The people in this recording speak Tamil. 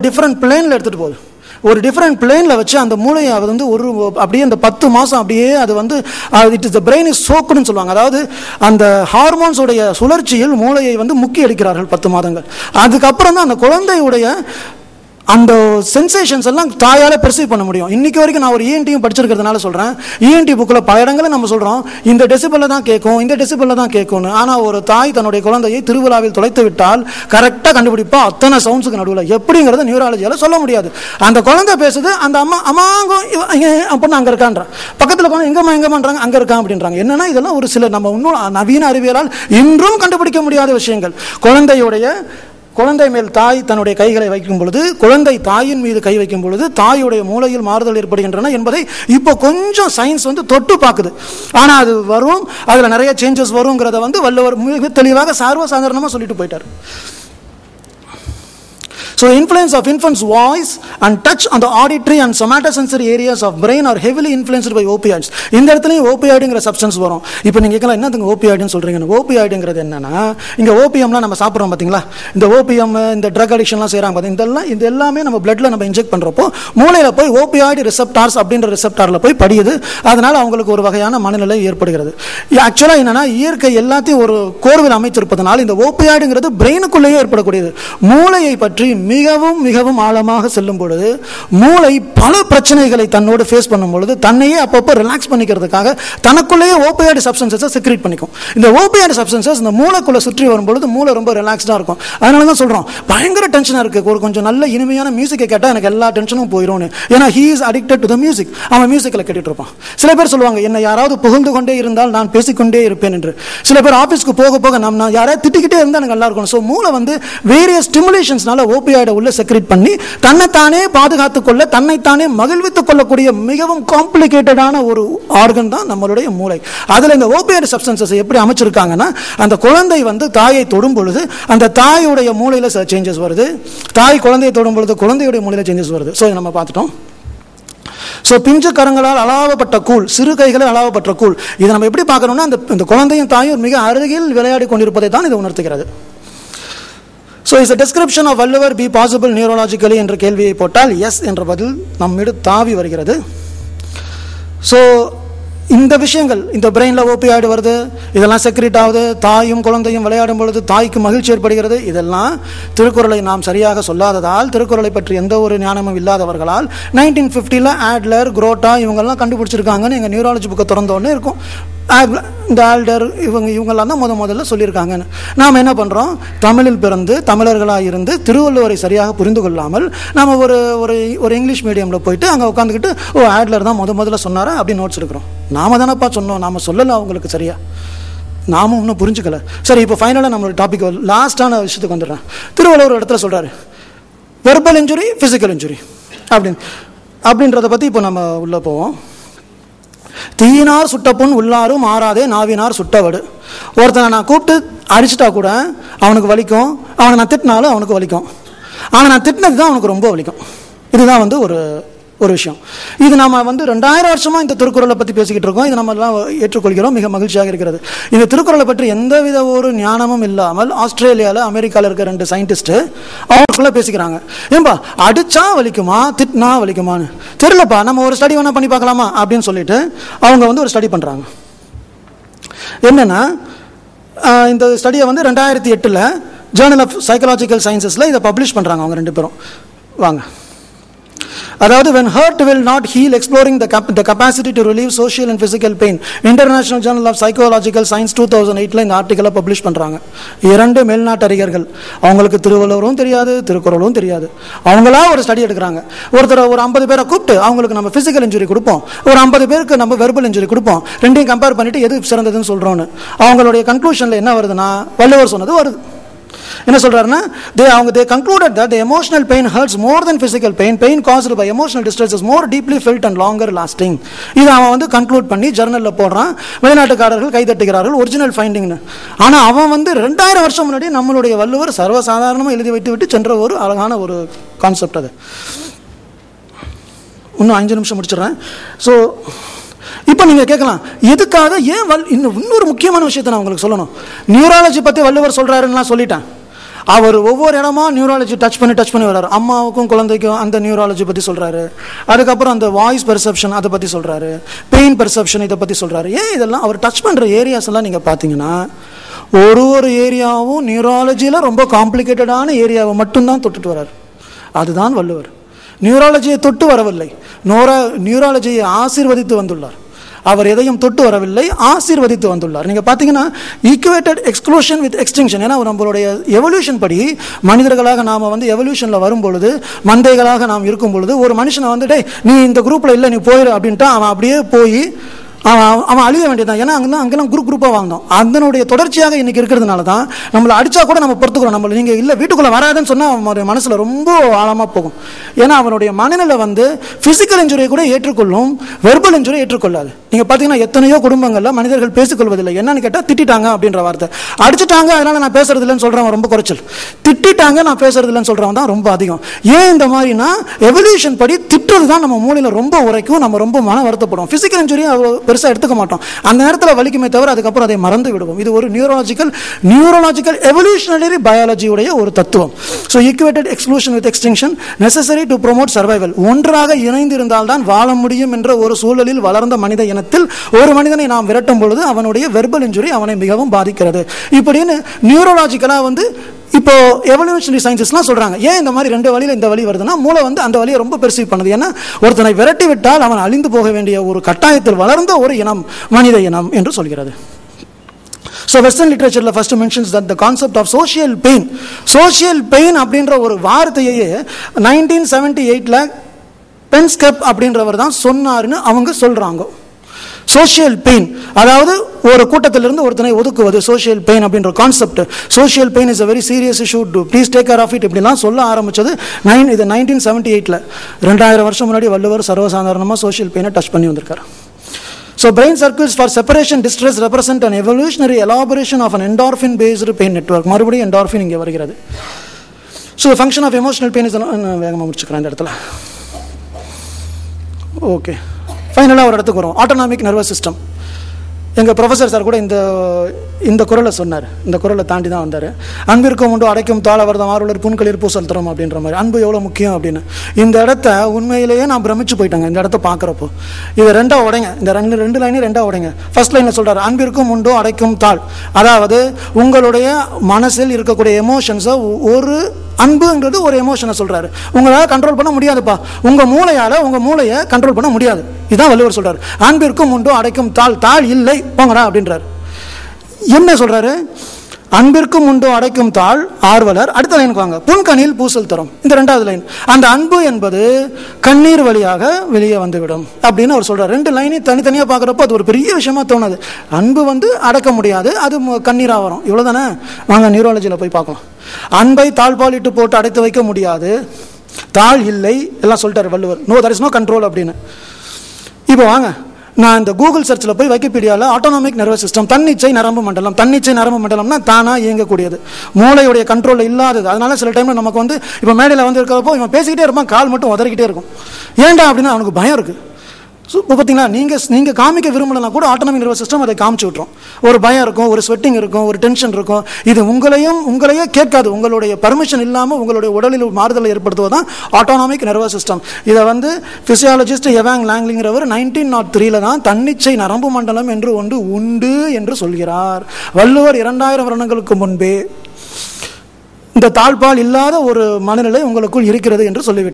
டிஃப்ரெண்ட் பிளேனில் எடுத்துகிட்டு போகுது. ஒரு டிஃப்ரெண்ட் பிளேனில் வச்சு அந்த மூளையை அது வந்து ஒரு அப்படியே அந்த 10 மாதம் அப்படியே அது வந்து it is the brain is சோக்குன்னு சொல்லுவாங்க. அதாவது அந்த ஹார்மோன்ஸுடைய சுழற்சியில் மூளையை வந்து முக்கி எடுக்கிறார்கள் 10 மாதங்கள். அதுக்கப்புறம் தான் அந்த குழந்தையுடைய அந்த சென்சேஷன்ஸ் எல்லாம் தாயால் பெர்சீவ் பண்ண முடியும். இன்னைக்கு வரைக்கும் நான் ஒரு இஎன்டியும் படிச்சிருக்கிறதுனால சொல்கிறேன், இஎன்டி புக்கில் பல இடங்களில் நம்ம சொல்கிறோம் இந்த டெசிபலில் தான் கேட்கும், இந்த டெசிபலில் தான் கேட்கும்னு. ஆனால் ஒரு தாய் தன்னுடைய குழந்தையை திருவிழாவில் தொலைத்து விட்டால் கரெக்டாக கண்டுபிடிப்பா அத்தனை சவுண்ட்ஸுக்கு நடுவில். எப்படிங்கிறத நியூராலஜியால் சொல்ல முடியாது. அந்த குழந்தை பேசுது, அந்த அம்மா அம்மாங்க அப்படின்னு அங்கே இருக்கான்ற, பக்கத்தில் குழந்தை எங்கம்மான்றாங்க, அங்கே இருக்கான் அப்படின்றாங்க. என்னன்னா இதெல்லாம் ஒரு சில நம்ம இன்னும் நவீன அறிவியலால் இன்றும் கண்டுபிடிக்க முடியாத விஷயங்கள். குழந்தை மேல் தாய் தன்னுடைய கைகளை வைக்கும் பொழுது, குழந்தை தாயின் மீது கை வைக்கும் பொழுது தாயுடைய மூளையில் மாறுதல் ஏற்படுகின்றன என்பதை இப்போ கொஞ்சம் சயின்ஸ் வந்து தொட்டு பார்க்குது. ஆனால் அது வரும், அதில் நிறைய சேஞ்சஸ் வருங்கிறத வந்து வள்ளுவர் மிக தெளிவாக சாதாரணமாக சொல்லிட்டு போயிட்டார். So the influence of infants' voice and touch on the auditory and somatosensory areas of brain are heavily influenced by opioids. இந்த இடத்துலையும் ஓபியாய்டுங்கிற சப்ஸ்டன்ஸ் வரும். இப்போ நீங்கள் கேட்கலாம் என்னதுங்க ஓபியாய்டுன்னு சொல்கிறீங்க. ஓபியாய்டுங்கிறது என்னன்னா, இங்கே ஓபியம்லாம் நம்ம சாப்பிட்றோம் பார்த்தீங்களா, இந்த ஓபியம் இந்த ட்ரக் அடிக்ஷன்லாம் செய்கிறாங்க பார்த்தீங்க, இது எல்லாமே நம்ம பிளட்டில் நம்ம இன்ஜெக்ட் பண்ணுறப்போ மூளையில் போய் ஓபியாய்டு ரிசெப்டார்ஸ் அப்படின்ற ரிசெப்டாரில் போய் படியுது. அதனால் அவங்களுக்கு ஒரு வகையான மனநிலை ஏற்படுகிறது. ஆக்சுவலாக என்னன்னா, இயற்கை எல்லாத்தையும் ஒரு கோர்வில் அமைத்திருப்பதனால் இந்த ஓபியாய்டுங்கிறது பிரெயினுக்குள்ளேயே ஏற்படக்கூடியது. மூளையை பற்றி மிகவும் மிகவும் ஆழமாக செல்லும் பொழுது மூளை பல பிரச்சனைகளை தன்னோடு ஃபேஸ் பண்ணும் பொழுது தன்னையே அப்பப்போ ரிலாக்ஸ் பண்ணிக்கிறதுக்காக தனக்குள்ளேயே ஓபியாய்டு சப்ஸ்டன்சஸை செக்ரீட் பண்ணிக்கும். இந்த ஓபியாய்டு சப்ஸ்டன்சஸ் இந்த மூளைக்குள்ள சுற்றி வரும்பொழுது மூளை ரொம்ப ரிலாக்ஸ்டாக இருக்கும். அதனால தான் சொல்கிறோம், பயங்கர டென்ஷனாக இருக்குது, ஒரு கொஞ்சம் நல்ல இனிமையான மியூசிக்கை கேட்டால் எனக்கு எல்லா டென்ஷனும் போயிடும்னு. ஏன்னா he is addicted to the music. அவன் மியூசிக்கில் கேட்டுட்டு இருப்பான். சில பேர் சொல்லுவாங்க, என்னை யாராவது புகழ்ந்து கொண்டே இருந்தால் நான் பேசிக்கொண்டே இருப்பேன் என்று. சில பேர் ஆஃபீஸ்க்கு போக போக நான் யாராவது திட்டிக்கிட்டே இருந்தால் எனக்கு நல்லா இருக்கும். ஸோ மூளை வந்து வேரியஸ் ஸ்டிமுலேஷன்ஸ்னால ஓபியாய்டு உள்ள செக்ரேட் பண்ணி தன்னைத்தானே பாதுகாத்துக் கொள்ள, தன்னைத்தானே மகிழ்வித்துக் கொள்ளக்கூடிய மிகவும் காம்ப்ளிகேட்டடான ஒரு ஆர்கன் தான் நம்மளுடைய மூளை. அதுல இந்த ஓபியாய்டு சப்ஸ்டன்சஸ் எப்படி அமைச்சிருக்காங்கன்னா, அந்த குழந்தை வந்து தாயை தொடும் பொழுது அந்த தாயுடைய மூளையில சில சேஞ்சஸ் வருது, தாய் குழந்தையை தொடும் பொழுது குழந்தையுடைய மூளையில சேஞ்சஸ் வருது. ஸோ நம்ம பார்த்துட்டோம். ஸோ பிஞ்சு கரங்களால் அளாவப்பட்ட கூழ், சிறு கைகளை அளாவப்பட்ட கூழ், இதை நம்ம எப்படி பார்க்கணும்னா, அந்த குழந்தையும் தாயும் மிக அருகில் விளையாடி கொண்டிருப்பதை தான் இது உணர்த்துகிறது. So is a description of Valluvar be possible neurologically என்ற கேள்வியை போட்டால் எஸ் என்ற பதில் நம்மிட தாவி வருகிறது. ஸோ இந்த விஷயங்கள், இந்த பிரெயினில் ஓபியாய்டு வருது, இதெல்லாம் செக்ரேட் ஆகுது, தாயும் குழந்தையும் விளையாடும் பொழுது தாய்க்கு மகிழ்ச்சி ஏற்படுகிறது, இதெல்லாம் திருக்குறளை நாம் சரியாக சொல்லாததால், திருக்குறளை பற்றி எந்த ஒரு ஞானமும் இல்லாதவர்களால் 1950 ஆட்லர், குரோட்டா இவங்கெல்லாம் கண்டுபிடிச்சிருக்காங்கன்னு எங்கள் நியூராலஜி புக்கை திறந்தோடனே இருக்கும். இந்த ஆல்டர் இவங்கெல்லாம் தான் முதல்ல சொல்லியிருக்காங்கன்னு. நாம் என்ன பண்ணுறோம், தமிழில் பிறந்து தமிழர்களாக இருந்து திருவள்ளுவரை சரியாக புரிந்து கொள்ளாமல் நம்ம ஒரு இங்கிலீஷ் மீடியமில் போயிட்டு அங்கே உட்காந்துக்கிட்டு ஆட்லர் தான் முதல்ல சொன்னாரா அப்படின்னு நோட்ஸ் எடுக்கிறோம். நாம தானப்பா சொன்னோம், நாம் சொல்லலை அவங்களுக்கு சரியா, நாமும் இன்னும் புரிஞ்சுக்கல. சரி, இப்போ ஃபைனலாக நம்மளோட டாபிக் லாஸ்டான விஷயத்துக்கு வந்துடுறேன். திருவள்ளுவர் ஒரு இடத்துல சொல்கிறாரு, வெர்பல் இன்ஜுரி, ஃபிசிக்கல் இன்ஜுரி அப்படின்றத பற்றி இப்போ நம்ம உள்ளே போவோம். தீயினார் சுட்டப்புண் உள்ளாரும் ஆறாதே நாவினார் சுட்டவடு. ஒருத்தனை நான் கூப்பிட்டு அடிச்சுட்டா கூட அவனுக்கு வலிக்கும், அவனை நான் திட்டினாலும் அவனுக்கு வலிக்கும், ஆனால் நான் திட்டினது தான் அவனுக்கு ரொம்ப வலிக்கும். இதுதான் வந்து ஒரு விஷயம். இது நம்ம வந்து 2000 வருஷமா இந்த திருக்குறளை பற்றி பேசிக்கிட்டு இருக்கோம். இது நம்ம எல்லாம் ஏற்றுக்கொள்கிறோம், மிக மகிழ்ச்சியாக இருக்கிறது. இந்த திருக்குறளை பற்றி எந்தவித ஒரு ஞானமும் இல்லாமல் ஆஸ்திரேலியாவில் அமெரிக்காவில் இருக்க 2 சயின்டிஸ்ட்டு அவங்களுக்குள்ள பேசிக்கிறாங்க. ஏன்பா அடிச்சா வலிக்குமா திட்டினா வலிக்குமான்னு தெரியலப்பா, நம்ம ஒரு ஸ்டடி வேணா பண்ணி பார்க்கலாமா அப்படின்னு சொல்லிட்டு அவங்க வந்து ஒரு ஸ்டடி பண்ணுறாங்க. என்னன்னா, இந்த ஸ்டடியை வந்து 2008 ஜேர்னல் ஆஃப் சைக்காலஜிக்கல் சயின்சஸில் இதை பப்ளிஷ் பண்ணுறாங்க அவங்க 2 பேரும். வாங்க. அதாவது when hurt will not heal, exploring the capacity to relieve social and physical pain, International Journal of Psychological Science 2008 இந்த ஆர்டிக்கலை பப்ளிஷ் பண்ணுறாங்க. 2 மேல்நாட்டு அறிஞர்கள், அவங்களுக்கு திருவள்ளுவரும் தெரியாது திருக்குறளும் தெரியாது, அவங்களா ஒரு ஸ்டடி எடுக்கிறாங்க. ஒரு 50 பேரை கூப்பிட்டு அவங்களுக்கு நம்ம ஃபிசிக்கல் இன்ஜுரி கொடுப்போம், ஒரு 50 பேருக்கு நம்ம வெர்பல் இன்ஜுரி கொடுப்போம், ரெண்டையும் கம்பேர் பண்ணிட்டு எது சிறந்ததுன்னு சொல்கிறோன்னு. அவங்களுடைய கன்க்ளூஷனில் என்ன வருதுன்னா, வள்ளுவர் சொன்னது வருது. என்ன சொல்றாருன்னா, they concluded that the emotional pain hurts more than physical pain. Pain caused by emotional distress is more deeply felt and longer lasting. இது அவன் வந்து கன்க்ளூட் பண்ணி ஜர்னல்ல போடுறான். வெளிநாட்டுக்காரர்கள் கைதட்டுகிறார்கள், ஒரிஜினல் ஃபைண்டிங்னு. ஆனா அவன் வந்து 2000 வருஷம் முன்னாடி நம்மளுடைய வள்ளுவர் சர்வசாதாரணமாக எழுதி விட்டு சென்ற ஒரு அழகான ஒரு கான்செப்ட். அது இன்னும் 5 நிமிஷம் முடிச்சிடறேன். ஸோ இப்போ நீங்கள் கேட்கலாம், எதுக்காக ஏன் இன்னொரு முக்கியமான விஷயத்தை நான் உங்களுக்கு சொல்லணும். நியூராலஜி பற்றி வள்ளுவர் சொல்கிறாருன்னு நான் சொல்லிட்டேன். அவர் ஒவ்வொரு இடமா நியூராலஜி டச் பண்ணி வர்றாரு. அம்மாவுக்கும் குழந்தைக்கும் அந்த நியூராலஜி பற்றி சொல்கிறாரு. அதுக்கப்புறம் அந்த வாய்ஸ் பெர்செப்ஷன் அதை பற்றி சொல்கிறாரு. பெயின் பெர்செப்ஷன் இதை பற்றி சொல்கிறாரு. ஏன் இதெல்லாம் அவர் டச் பண்ணுற ஏரியாஸ் எல்லாம் நீங்கள் பார்த்தீங்கன்னா ஒரு ஏரியாவும் நியூராலஜியில் ரொம்ப காம்ப்ளிகேட்டடான ஏரியாவை மட்டும்தான் தொட்டுட்டு வர்றாரு. அதுதான் வள்ளுவர். நியூராலஜியை தொட்டு வரவில்லை, நியூராலஜியை ஆசீர்வதித்து வந்துள்ளார். அவர் எதையும் தொட்டு வரவில்லை, ஆசீர்வதித்து வந்துள்ளார். நீங்கள் பார்த்தீங்கன்னா ஈக்குவேட்டட் எக்ஸ்க்ளூஷன் வித் எக்ஸ்டிங்ஷன். ஏன்னா நம்மளுடைய எவல்யூஷன் படி மனிதர்களாக நாம் எவல்யூஷனில் வரும்பொழுது, மந்தைகளாக நாம் இருக்கும் பொழுது, ஒரு மனுஷனை வந்துட்டு நீ இந்த குரூப்பில் இல்லை நீ போயிரு அப்படின்ட்டு அவன் அப்படியே போய் அவன் அழிய வேண்டியதான். ஏன்னா அங்கெல்லாம் குரூப்பாக வாழ்ந்தோம். அதனுடைய தொடர்ச்சியாக இன்னைக்கு இருக்கிறதுனால தான் நம்மளை அடித்தா கூட நம்ம பொறுத்துக்கிறோம். நம்ம நீங்கள் இல்லை வீட்டுக்குள்ளே வராதுன்னு சொன்னால் அவனுடைய மனசில் ரொம்ப ஆழமாக போகும். ஏன்னா அவனுடைய மனநிலை ஃபிசிக்கல் இன்ஜுரியை கூட ஏற்றுக்கொள்ளும், வெர்பல் இன்ஜுரியை ஏற்றுக்கொள்ளாது. நீங்கள் பார்த்தீங்கன்னா எத்தனையோ குடும்பங்களில் மனிதர்கள் பேசிக்கொள்வதில்லை. என்னன்னு கேட்டால் திட்டாங்க அப்படின்ற வார்த்தை. அடிச்சுட்டாங்க அதனால நான் பேசுறது இல்லைன்னு சொல்கிறவன் ரொம்ப குறைச்சல், திட்டாங்க நான் பேசுறது இல்லைன்னு சொல்கிறவன் தான் ரொம்ப அதிகம். ஏன் இந்த மாதிரினா எவல்யூஷன் படி திட்டுறது தான் நம்ம மூளையில் ரொம்ப உரைக்கும், நம்ம ரொம்ப மன வருத்தப்படும். பிசிக்கல் இன்ஜுரி பெருசாக எடுத்துக்க மாட்டோம். அந்த நேரத்தில் வலிக்குமே தவிர அதுக்கப்புறம் அதை மறந்து விடுவோம். இது ஒரு நியூரலாஜிக்கல் எவல்யூஷனரி பயாலஜியுடைய ஒரு தத்துவம். So equated exclusion with extinction necessary to promote survival. ஒன்றாக இணைந்திருந்தால் தான் வாழ முடியும் என்ற ஒரு சூழலில் வளர்ந்த மனித இனத்தில் ஒரு மனிதனை நாம் விரட்டும் பொழுது அவனுடைய வெர்பல் இன்ஜுரி அவனை மிகவும் பாதிக்கிறது. இப்படின்னு நியூரலாஜிக்கலாக இப்போ எவல்யூஷனரி சயின்சஸ்லாம் சொல்றாங்க. ஏன் இந்த மாதிரி ரெண்டு வழியில் இந்த வழி வருதுன்னா மூளை அந்த வழியை ரொம்ப பெர்சீவ் பண்ணுது. ஏன்னா ஒருத்தனை விரட்டி விட்டால் அவன் அழிந்து போக வேண்டிய ஒரு கட்டாயத்தில் வளர்ந்த ஒரு இனம் மனித இனம் என்று சொல்கிறது. So Western literature first mentions that the concept of social pain அப்படின்ற ஒரு வார்த்தையே 1978 பென்ஸ்கெப் அப்படின்றவர் தான் சொன்னாருன்னு அவங்க சொல்றாங்க. சோஷியல் பெயின், அதாவது ஒரு கூட்டத்திலிருந்து ஒருத்தனை ஒதுக்குவது, சோஷியல் பெயின் அப்படின்ற concept. Social pain is a very serious issue, please take care of it இப்படிலாம் சொல்ல ஆரம்பிச்சது 1978. 2000 வருஷம் முன்னாடி வள்ளுவர் சர்வசாதாரணமாக சோஷியல் பெயினை டச் பண்ணி வந்திருக்காரு. So brain circuits for separation distress represent an evolutionary elaboration of an endorphin based pain network. மறுபடியும் endorphin இங்கே வருகிறது. So the function of emotional pain is வேகமாக முடிச்சுக்கிறேன் இந்த இடத்துல. ஓகே, ஃபைனலாக ஒரு இடத்துக்கு வரும், ஆட்டோனாமிக் நர்வஸ் சிஸ்டம். எங்கள் ப்ரொஃபஸர் சார் கூட இந்த குரலை சொன்னார். இந்த குரலை தாண்டி தான் வந்தார். அன்பிற்கும் உண்டு அடைக்கும் தாளவர்தம் ஆர்வலர் புண்களில் பூசல் தரும் அப்படின்ற மாதிரி. அன்பு எவ்வளோ முக்கியம் அப்படின்னு இந்த இடத்த உண்மையிலேயே நான் பிரமிச்சு போயிட்டேங்க. இந்த இடத்த பார்க்குறப்போ இது ரெண்டா உடைங்க, இந்த ரெண்டு லைனையும் ரெண்டா உடைங்க. ஃபர்ஸ்ட் லைனில் சொல்கிறார் அன்பிற்கும் உண்டோ அடைக்கும் தாள். அதாவது உங்களுடைய மனசில் இருக்கக்கூடிய எமோஷன்ஸை ஒரு அன்புங்கிறது ஒரு எமோஷனை சொல்றாரு. உங்களால் கண்ட்ரோல் பண்ண முடியாதுப்பா, உங்க மூளையை கண்ட்ரோல் பண்ண முடியாது. இதான் வள்ளுவர் சொல்றாரு. அன்பிற்கும் உண்டோ அடைக்கும் தாள் இல்லை போங்கடா அப்படின்றாரு. என்ன சொல்றாரு? அன்பிற்கும் உண்டோ அடைக்கும் தாள் ஆர்வலர். அடுத்த லைனுக்கு வாங்க, புன்கனில் பூசல் தரும். இந்த ரெண்டாவது லைன், அந்த அன்பு என்பது கண்ணீர் வழியாக வெளியே வந்துவிடும் அப்படின்னு அவர் சொல்றாரு. ரெண்டு லைனையும் தனித்தனியாக பார்க்குறப்போ அது ஒரு பெரிய விஷயமா தோணுது. அன்பு அடக்க முடியாது, அது கண்ணீராக வரும். இவ்வளோதானே? வாங்க நியூராலஜியில் போய் பார்க்கலாம். அன்பை தாழ்பாலிட்டு போட்டு அடைத்து வைக்க முடியாது, தாள் இல்லை எல்லாம் சொல்லிட்டாரு Valluvar. No, that is no control அப்படின்னு. இப்போ வாங்க, நான் இந்த கூகுள் சர்ச்சில் போய் விக்கிபீடியாவில் ஆட்டோனாமிக் நர்வஸ் சிஸ்டம் தன்னிச்சை நரம்பு மண்டலம்னா தானாக இயங்கக்கூடியது, மூளையுடைய கண்ட்ரோலில் இல்லாதது. அதனால சில டைமில் நமக்கு இப்போ மேடையில் இருக்கிறப்போ இவன் பேசிக்கிட்டே இருப்பான், கால் மட்டும் உதறிக்கிட்டே இருக்கும். ஏன்டா அப்படின்னா அவனுக்கு பயம் இருக்குது. ஸோ இப்போ பார்த்தீங்களா, நீங்கள் காமிக்க விரும்பலைன்னா கூட ஆட்டோனாமிக் நர்வஸ் சிஸ்டம் அதை காமிச்சு விட்ரும். ஒரு பயம் இருக்கும், ஒரு ஸ்வெட்டிங் இருக்கும், ஒரு டென்ஷன் இருக்கும். இது உங்களையே கேட்காது. உங்களுடைய பர்மிஷன் இல்லாமல் உங்களுடைய உடலில் மாறுதலை ஏற்படுத்துவதுதான் ஆட்டோனாமிக் நர்வஸ் சிஸ்டம். இதை பிசியாலஜிஸ்ட் எவாங் லாங்லிங்கிறவர் 1903 தான் தன்னிச்சை நரம்பு மண்டலம் என்று ஒன்று உண்டு என்று சொல்கிறார். வள்ளுவர் 2000 வருடங்களுக்கு முன்பே இந்த தாழ்பால் இல்லாத ஒரு மனநிலை உங்களுக்குள் இருக்கிறது என்று சொல்லிவிட்டார்.